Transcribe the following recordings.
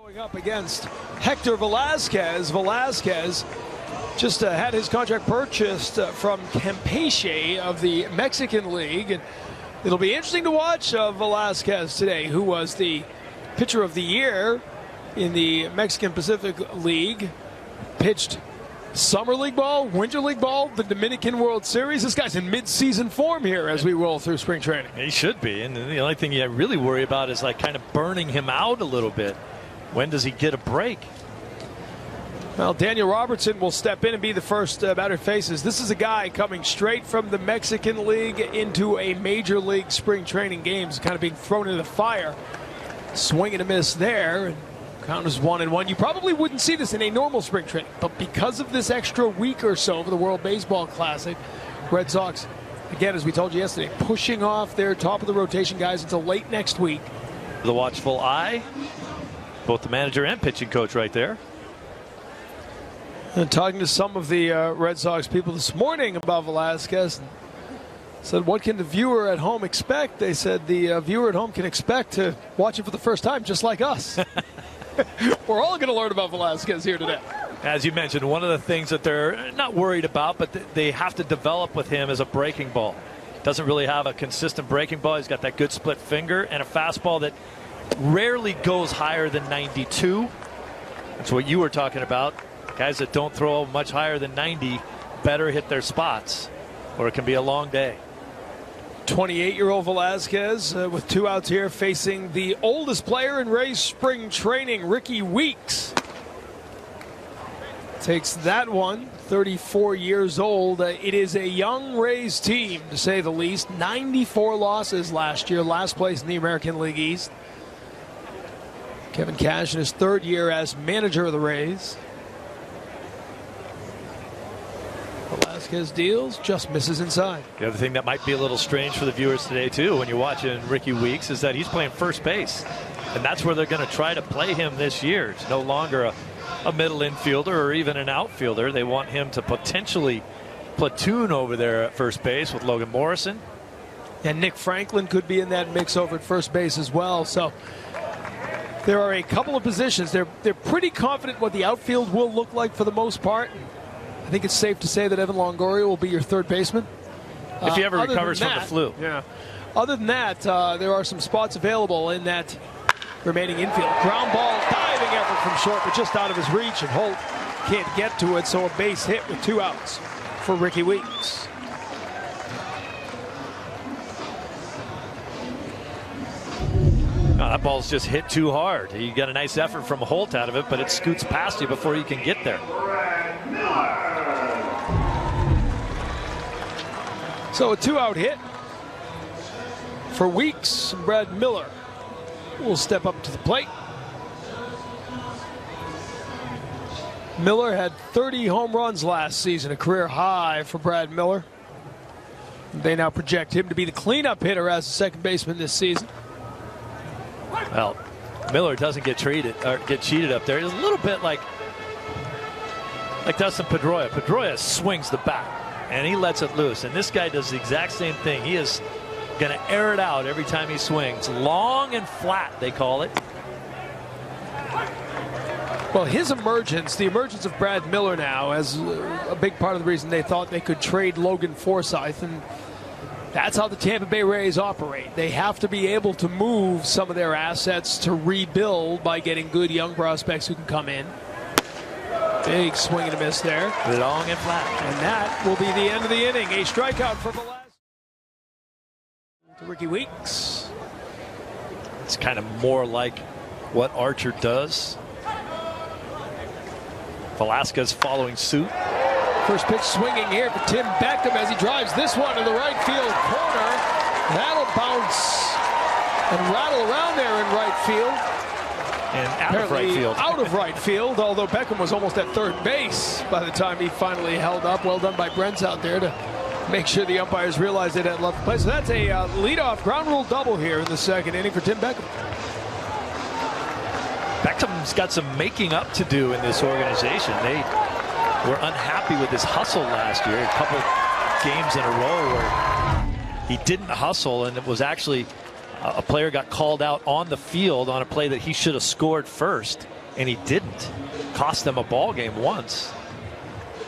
Going up against Héctor Velázquez. Velázquez just had his contract purchased from Campeche of the Mexican League. And it'll be interesting to watch Velázquez today, who was the pitcher of the year in the Mexican Pacific League. Pitched Summer League ball, Winter League ball, the Dominican World Series. This guy's in mid-season form here as we roll through spring training. He should be. And the only thing you really worry about is like kind of burning him out a little bit. When does he get a break? Well, Daniel Robertson will step in and be the first batter faces. This is a guy coming straight from the Mexican League into a major league spring training games, kind of being thrown into the fire. Swing and a miss there. And count is 1-1. You probably wouldn't see this in a normal spring training, but because of this extra week or so for the World Baseball Classic, Red Sox, again, as we told you yesterday, pushing off their top of the rotation guys until late next week. The watchful eye, both the manager and pitching coach right there. And talking to some of the Red Sox people this morning about Velázquez, said, what can the viewer at home expect? They said the viewer at home can expect to watch it for the first time, just like us. We're all going to learn about Velázquez here today. As you mentioned, one of the things that they're not worried about, but they have to develop with him is a breaking ball. Doesn't really have a consistent breaking ball. He's got that good split finger and a fastball that rarely goes higher than 92. That's what you were talking about. Guys that don't throw much higher than 90 better hit their spots, or it can be a long day. 28-year-old Velázquez with 2 outs here, facing the oldest player in Rays spring training, Ricky Weeks. Takes that one, 34 years old. It is a young Rays team, to say the least. 94 losses last year, last place in the American League East. Kevin Cash in his 3rd year as manager of the Rays. Velázquez deals, just misses inside. The other thing that might be a little strange for the viewers today, too, when you're watching Ricky Weeks, is that he's playing first base. And that's where they're going to try to play him this year. It's no longer a middle infielder or even an outfielder. They want him to potentially platoon over there at first base with Logan Morrison. And Nick Franklin could be in that mix over at first base as well. So there are a couple of positions. They're pretty confident what the outfield will look like for the most part. I think it's safe to say that Evan Longoria will be your 3rd baseman. If he ever recovers from the flu. Yeah. Other than that, there are some spots available in that remaining infield. Ground ball, diving effort from short, but just out of his reach, and Holt can't get to it, so a base hit with 2 outs for Ricky Weeks. That ball's just hit too hard. You got a nice effort from Holt out of it, but it scoots past you before you can get there. So a 2-out hit for Weeks. Brad Miller will step up to the plate. Miller had 30 home runs last season, a career high for Brad Miller. They now project him to be the cleanup hitter as a second baseman this season. Well, Miller doesn't get cheated up there. He's a little bit like Dustin Pedroia. Pedroia swings the bat and he lets it loose, and this guy does the exact same thing. He is going to air it out every time he swings. Long and flat, they call it. Well, his emergence, the emergence of Brad Miller now, as a big part of the reason they thought they could trade Logan Forsythe, and that's how the Tampa Bay Rays operate. They have to be able to move some of their assets to rebuild by getting good young prospects who can come in. Big swing and a miss there. Long and flat. And that will be the end of the inning. A strikeout for Velázquez. To Ricky Weeks. It's kind of more like what Archer does. Velázquez following suit. First pitch swinging here for Tim Beckham as he drives this one to the right field corner. That'll bounce and rattle around there in right field. And out of right field. Out of right field, although Beckham was almost at 3rd base by the time he finally held up. Well done by Brents out there to make sure the umpires realized they had left the play. So that's a leadoff ground rule double here in the 2nd inning for Tim Beckham. Beckham's got some making up to do in this organization. They were unhappy with his hustle last year. A couple games in a row where he didn't hustle, and it was actually a player got called out on the field on a play that he should have scored first, and he didn't. Cost them a ball game once.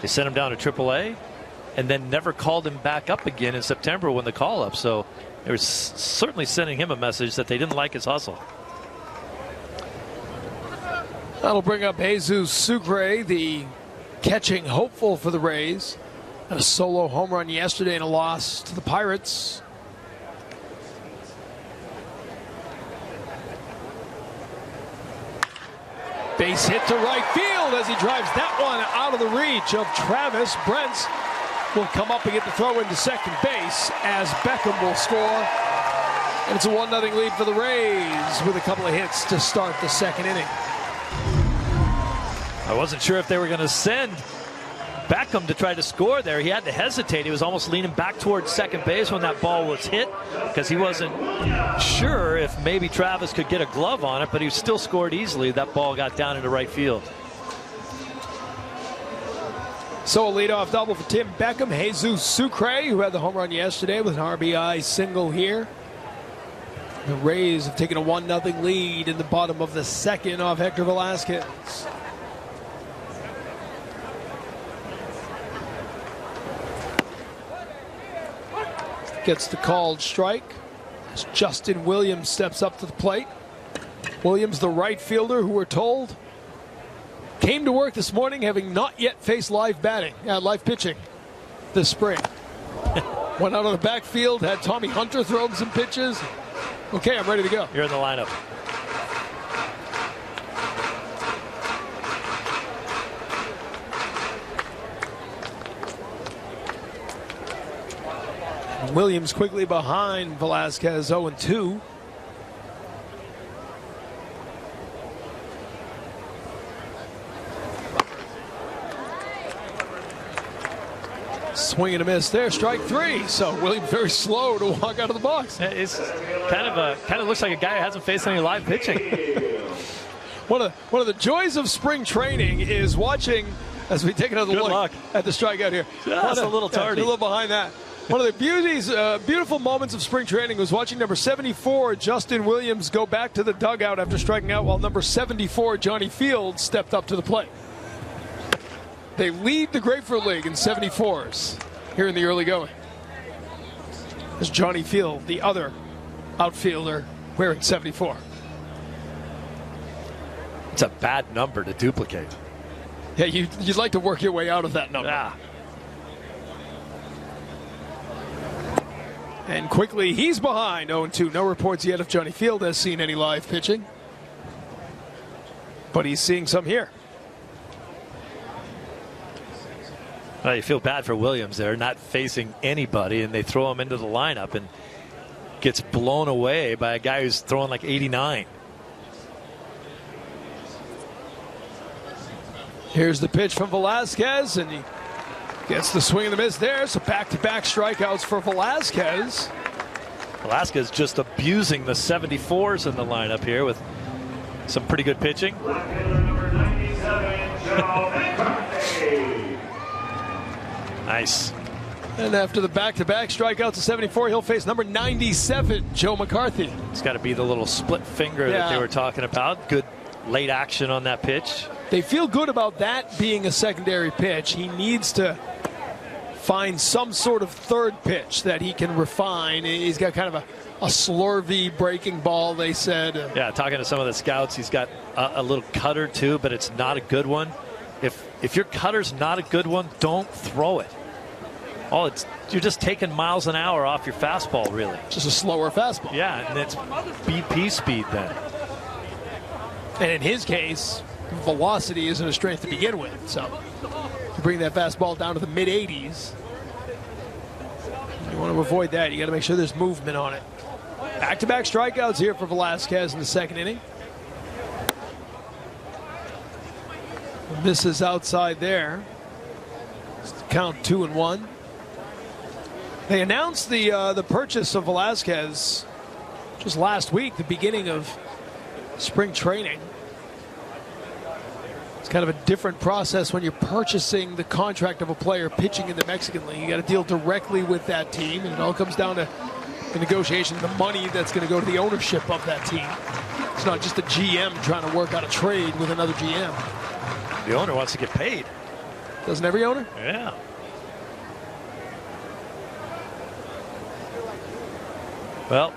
They sent him down to AAA and then never called him back up again in September when the call up. So they were certainly sending him a message that they didn't like his hustle. That'll bring up Jesus Sucre, the catching hopeful for the Rays. Had a solo home run yesterday in a loss to the Pirates. Base hit to right field as he drives that one out of the reach of Travis. Brents will come up and get the throw into second base as Beckham will score. And it's a 1-0 lead for the Rays with a couple of hits to start the second inning. I wasn't sure if they were going to send Beckham to try to score there. He had to hesitate. He was almost leaning back towards second base when that ball was hit because he wasn't sure if maybe Travis could get a glove on it, but he still scored easily. That ball got down into right field. So a leadoff double for Tim Beckham. Jesus Sucre, who had the home run yesterday with an RBI single here. The Rays have taken a 1-0 lead in the bottom of the second off Héctor Velázquez. Gets the called strike as Justin Williams steps up to the plate. Williams, the right fielder, who we're told came to work this morning having not yet faced live pitching this spring. Went out on the backfield, had Tommy Hunter throw him some pitches. Okay, I'm ready to go. You're in the lineup. Williams quickly behind Velázquez, 0-2. Swing and a miss there, strike three. So Williams very slow to walk out of the box. It's kind of looks like a guy who hasn't faced any live pitching. One of the joys of spring training is watching as we take another look at the strikeout here. That's a little tardy. A little behind that. One of the beautiful moments of spring training was watching number 74, Justin Williams, go back to the dugout after striking out while number 74, Johnny Fields, stepped up to the plate. They lead the Grapefruit League in 74s here in the early going. There's Johnny Field, the other outfielder, wearing 74. It's a bad number to duplicate. Yeah, you'd like to work your way out of that number. Yeah. And quickly, he's behind 0-2. No reports yet if Johnny Field has seen any live pitching. But he's seeing some here. Well, you feel bad for Williams there, not facing anybody, and they throw him into the lineup and gets blown away by a guy who's throwing like 89. Here's the pitch from Velázquez, and he gets the swing and the miss there. So back-to-back strikeouts for Velázquez. Velázquez just abusing the 74s in the lineup here with some pretty good pitching. Nice. And after the back-to-back strikeouts to 74, he'll face number 97, Joe McCarthy. It's got to be the little split finger that they were talking about. Good late action on that pitch. They feel good about that being a secondary pitch. He needs to find some sort of third pitch that he can refine. He's got kind of a slurvy breaking ball, they said. Yeah, talking to some of the scouts, he's got a little cutter too, but it's not a good one. If your cutter's not a good one, don't throw it. You're just taking miles an hour off your fastball, really. Just a slower fastball. Yeah, and it's BP speed then. And in his case, velocity isn't a strength to begin with. So to bring that fastball down to the mid-80s, you want to avoid that. You got to make sure there's movement on it. Back-to-back strikeouts here for Velázquez in the second inning. Misses outside there. Count 2-1. They announced the purchase of Velázquez just last week, the beginning of spring training. It's kind of a different process when you're purchasing the contract of a player pitching in the Mexican League. You got to deal directly with that team, and it all comes down to the negotiation, the money that's going to go to the ownership of that team. It's not just a GM trying to work out a trade with another GM. The owner wants to get paid. Doesn't every owner? Yeah. Well,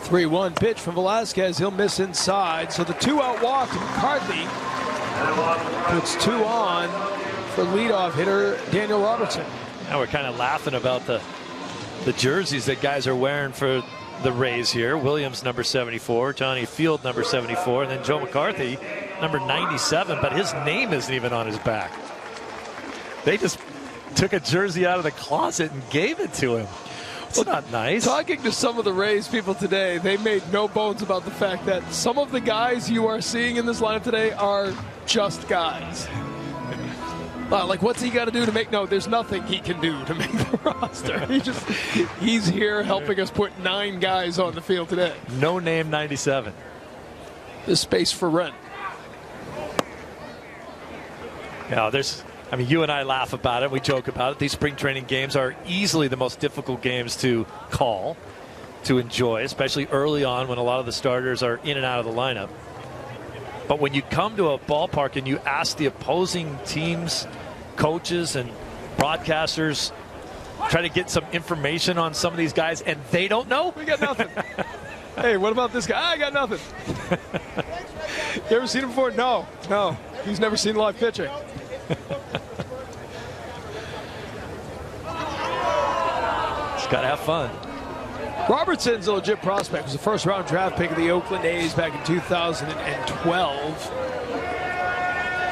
3-1 pitch from Velázquez. He'll miss inside. So the 2-out walk to McCarthy puts 2 on for leadoff hitter Daniel Robertson. Now we're kind of laughing about the jerseys that guys are wearing for the Rays here. Williams number 74, Johnny Field number 74, and then Joe McCarthy number 97, but his name isn't even on his back. They just took a jersey out of the closet and gave it to him. It's not nice. Talking to some of the Rays people today, they made no bones about the fact that some of the guys you are seeing in this lineup today are just guys. Like, what's he got to do to make? No, there's nothing he can do to make the roster. He's here helping us put 9 guys on the field today. No name 97. There's space for rent. Yeah, I mean, you and I laugh about it. We joke about it. These spring training games are easily the most difficult games to call, to enjoy, especially early on when a lot of the starters are in and out of the lineup. But when you come to a ballpark and you ask the opposing teams, coaches and broadcasters, try to get some information on some of these guys, and they don't know? We got nothing. Hey, what about this guy? I got nothing. You ever seen him before? No. He's never seen live pitching. Got to have fun. Robertson's a legit prospect. He was a first-round draft pick of the Oakland A's back in 2012.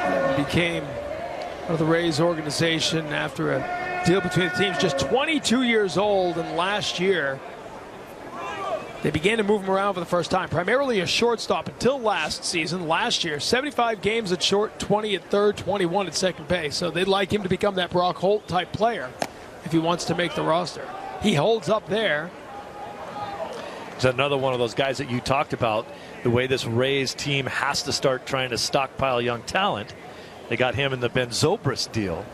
And became part of the Rays organization after a deal between the teams. Just 22 years old, and last year they began to move him around for the first time. Primarily a shortstop until last season. Last year, 75 games at short, 20 at third, 21 at second base. So they'd like him to become that Brock Holt-type player if he wants to make the roster. He holds up there. He's another one of those guys that you talked about, the way this Rays team has to start trying to stockpile young talent. They got him in the Ben Zobrist deal.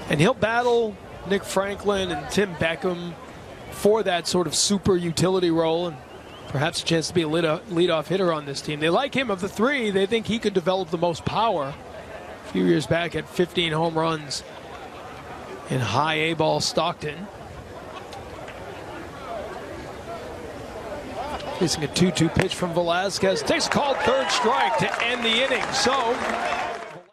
And he'll battle Nick Franklin and Tim Beckham for that sort of super utility role and perhaps a chance to be a leadoff hitter on this team. They like him. Of the 3, they think he could develop the most power. A few years back at 15 home runs in high A-ball Stockton. Facing a 2-2 pitch from Velázquez. Takes a called third strike to end the inning. So